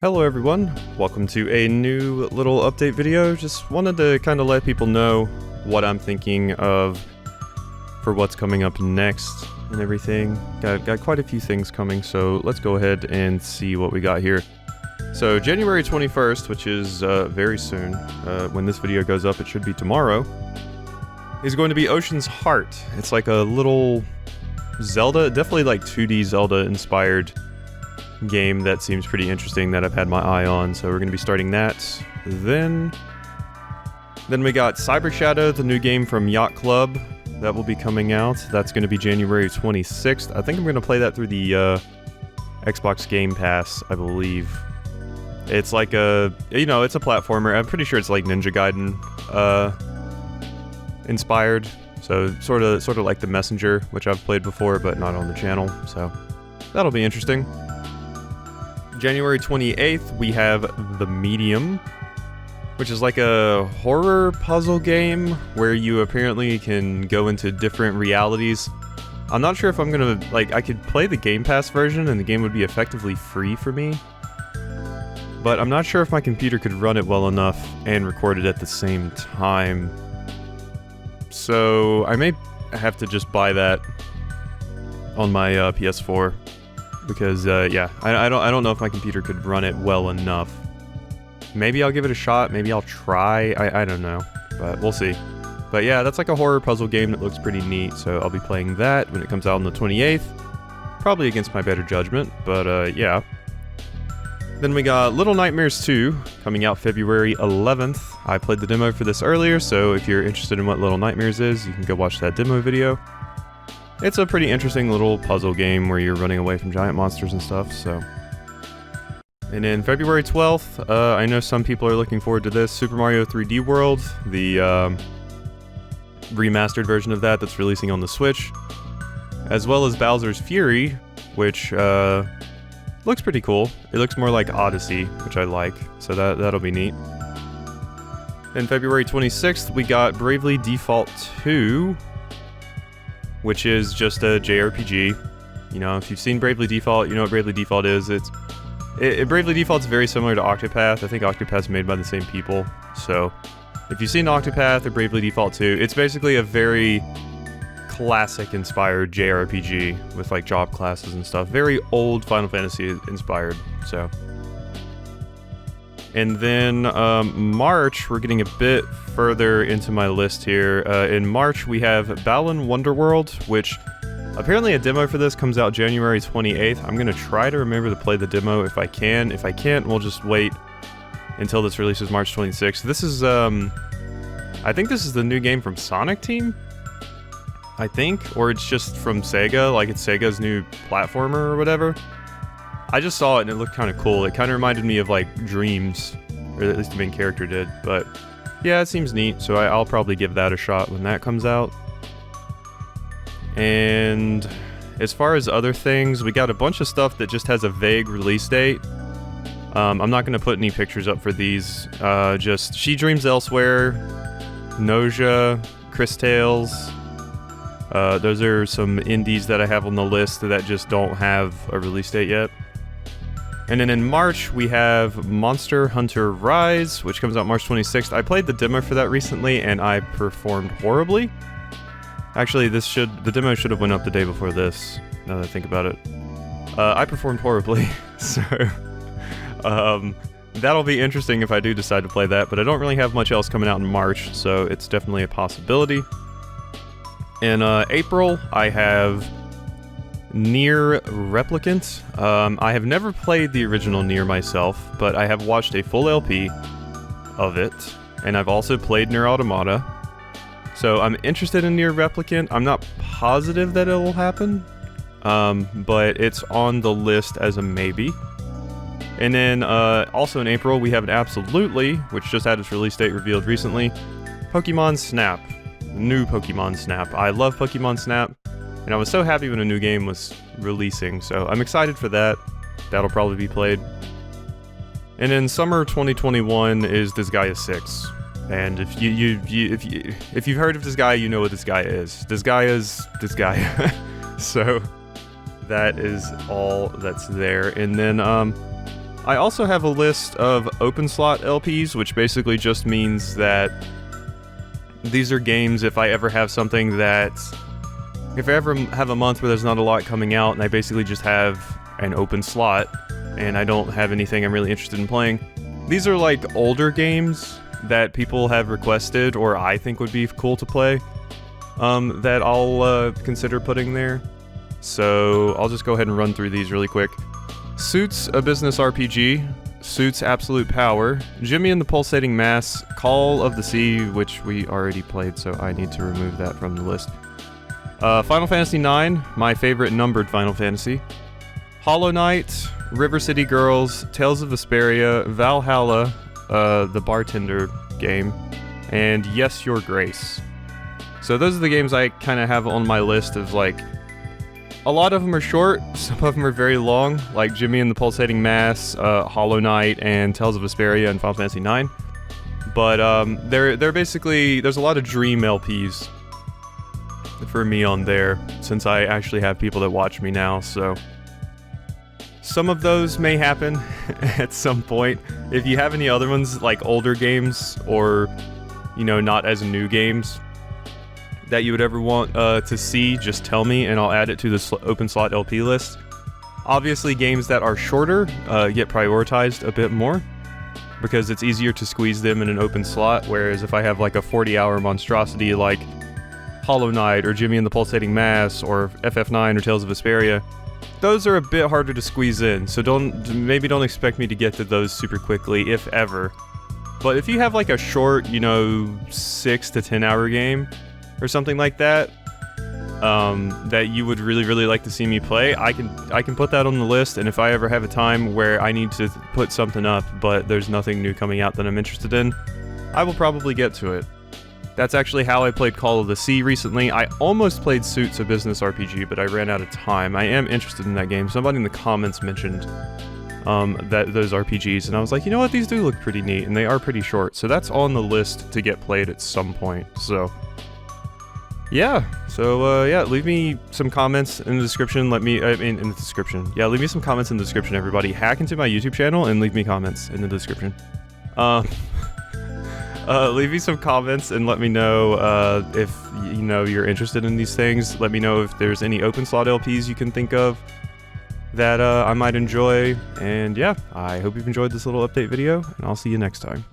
Hello everyone, welcome to a new little update video. Just wanted to kind of let people know what I'm thinking of for what's coming up next and everything. Got quite a few things coming, so let's go ahead and see what we got here. So January 21st, which is very soon, when this video goes up, it should be tomorrow, is going to be Ocean's Heart. It's like a little Zelda, definitely like 2D Zelda inspired game that seems pretty interesting that I've had my eye on, so we're going to be starting that. Then we got Cyber Shadow, the new game from Yacht Club, that will be coming out. That's going to be January 26th. I think I'm going to play that through the Xbox Game Pass, I believe. It's like a, it's a platformer. I'm pretty sure it's like Ninja Gaiden inspired, so sort of like The Messenger, which I've played before, but not on the channel, so that'll be interesting. January 28th, we have The Medium, which is like a horror puzzle game where you apparently can go into different realities. I'm not sure if I'm gonna, I could play the Game Pass version and the game would be effectively free for me, but I'm not sure if my computer could run it well enough and record it at the same time. So I may have to just buy that on my PS4. Because, yeah, I don't know if my computer could run it well enough. Maybe I'll give it a shot, maybe I'll try, I don't know, but we'll see. But yeah, that's like a horror puzzle game that looks pretty neat, so I'll be playing that when it comes out on the 28th. Probably against my better judgment, but yeah. Then we got Little Nightmares 2, coming out February 11th. I played the demo for this earlier, so if you're interested in what Little Nightmares is, you can go watch that demo video. It's a pretty interesting little puzzle game where you're running away from giant monsters and stuff, so. And then February 12th, I know some people are looking forward to this, Super Mario 3D World, the remastered version of that's releasing on the Switch, as well as Bowser's Fury, which looks pretty cool. It looks more like Odyssey, which I like, so that'll be neat. Then February 26th, we got Bravely Default 2, which is just a JRPG. You know, if you've seen Bravely Default, you know what Bravely Default is. Bravely Default's very similar to Octopath. I think Octopath's made by the same people. So, if you've seen Octopath or Bravely Default 2, it's basically a very classic-inspired JRPG with like job classes and stuff. Very old Final Fantasy inspired. So. And then March, we're getting a bit further into my list here. In March, we have Ballon Wonderworld, which apparently a demo for this comes out January 28th. I'm going to try to remember to play the demo if I can. If I can't, we'll just wait until this releases March 26th. This is, I think this is the new game from Sonic Team? I think, or it's just from Sega, like it's Sega's new platformer or whatever. I just saw it and it looked kind of cool. It kind of reminded me of like Dreams, or at least the main character did, but yeah, it seems neat, so I'll probably give that a shot when that comes out. And as far as other things, we got a bunch of stuff that just has a vague release date. I'm not going to put any pictures up for these, just She Dreams Elsewhere, Nausea, Chris Tales. Those are some indies that I have on the list that just don't have a release date yet. And then in March, we have Monster Hunter Rise, which comes out March 26th. I played the demo for that recently, and I performed horribly. Actually, the demo should have went up the day before this, now that I think about it. I performed horribly, so that'll be interesting if I do decide to play that, but I don't really have much else coming out in March, so it's definitely a possibility. In April, I have NieR Replicant. I have never played the original NieR myself, but I have watched a full LP of it, and I've also played NieR Automata. So I'm interested in NieR Replicant. I'm not positive that it'll happen, but it's on the list as a maybe. And then also in April, we have an absolutely, which just had its release date revealed recently, Pokemon Snap. New Pokemon Snap. I love Pokemon Snap, and I was so happy when a new game was releasing, so I'm excited for that. That'll probably be played. And in summer 2021 is Disgaea 6. And if you've heard of Disgaea, you know what Disgaea is. Disgaea is Disgaea. So that is all that's there. And then I also have a list of OpenSlot LPs, which basically just means that these are games if I ever have something that... If I ever have a month where there's not a lot coming out and I basically just have an open slot and I don't have anything I'm really interested in playing, these are like older games that people have requested or I think would be cool to play that I'll consider putting there. So I'll just go ahead and run through these really quick. Suits, a business RPG. Suits, Absolute Power. Jimmy and the Pulsating Mass. Call of the Sea, which we already played, so I need to remove that from the list. Final Fantasy IX, my favorite numbered Final Fantasy. Hollow Knight, River City Girls, Tales of Vesperia, Valhalla, the bartender game, and Yes, Your Grace. So those are the games I kind of have on my list of like... A lot of them are short, some of them are very long, like Jimmy and the Pulsating Mass, Hollow Knight, and Tales of Vesperia and Final Fantasy IX. But they're basically... There's a lot of dream LPs for me on there, since I actually have people that watch me now, so... Some of those may happen at some point. If you have any other ones, like older games, or, you know, not as new games, that you would ever want to see, just tell me and I'll add it to the OpenSlot LP list. Obviously, games that are shorter get prioritized a bit more, because it's easier to squeeze them in an open slot, whereas if I have like a 40-hour monstrosity like Hollow Knight, or Jimmy and the Pulsating Mass, or FF9, or Tales of Vesperia, those are a bit harder to squeeze in, so maybe don't expect me to get to those super quickly, if ever. But if you have like a short, you know, 6 to 10 hour game, or something like that, that you would really like to see me play, I can put that on the list, and if I ever have a time where I need to put something up, but there's nothing new coming out that I'm interested in, I will probably get to it. That's actually how I played Call of the Sea recently. I almost played Suits, a business RPG, but I ran out of time. I am interested in that game. Somebody in the comments mentioned those RPGs, and I was like, you know what, these do look pretty neat, and they are pretty short, so that's on the list to get played at some point, so... Yeah, so yeah, leave me some comments in the description, leave me some comments in the description, everybody. Hack into my YouTube channel and leave me comments in the description. Leave me some comments and let me know if, you know, you're interested in these things. Let me know if there's any OpenSlot LPs you can think of that I might enjoy. And yeah, I hope you've enjoyed this little update video, and I'll see you next time.